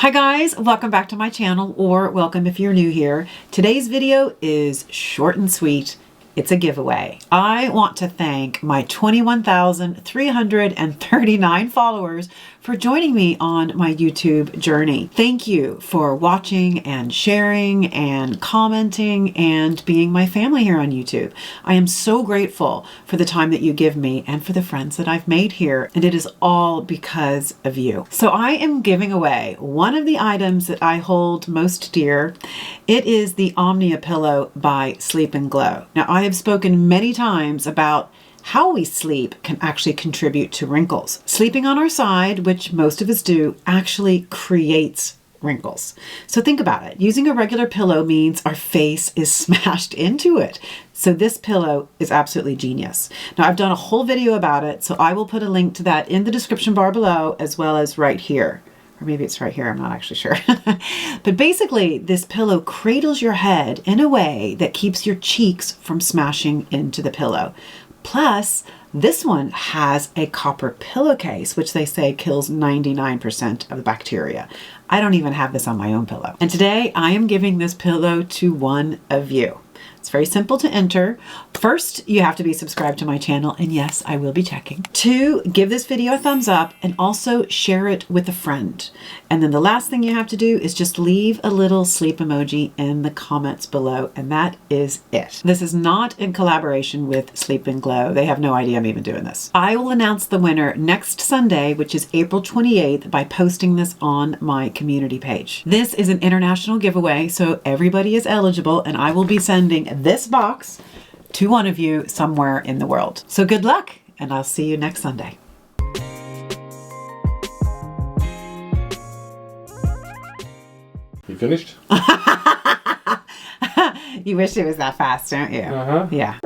Hi guys, welcome back to my channel, or welcome if you're new here. Today's video is short and sweet. It's a giveaway. I want to thank my 21,339 followers for joining me on my YouTube journey. Thank you for watching and sharing and commenting and being my family here on YouTube. I am so grateful for the time that you give me and for the friends that I've made here, and it is all because of you. So I am giving away one of the items that I hold most dear. It is the Omnia pillow by Sleep and Glow. Now, I have spoken many times about how we sleep can actually contribute to wrinkles. Sleeping on our side, which most of us do, actually creates wrinkles. So think about it. Using a regular pillow means our face is smashed into it. So this pillow is absolutely genius. Now, I've done a whole video about it, so I will put a link to that in the description bar below, as well as right here. Or maybe it's right here, I'm not actually sure. But basically, this pillow cradles your head in a way that keeps your cheeks from smashing into the pillow. Plus, this one has a copper pillowcase, which they say kills 99% of the bacteria. I don't even have this on my own pillow. And today, I am giving this pillow to one of you. It's very simple to enter. First, you have to be subscribed to my channel, and yes, I will be checking. 2, give this video a thumbs up and also share it with a friend. And then the last thing you have to do is just leave a little sleep emoji in the comments below, and that is it. This is not in collaboration with Sleep and Glow. They have no idea I'm even doing this. I will announce the winner next Sunday, which is April 28th, by posting this on my community page. This is an international giveaway, so everybody is eligible, and I will be sending this box to one of you somewhere in the world. So good luck, and I'll see you next Sunday. You finished? You wish it was that fast, don't you? Uh-huh. Yeah.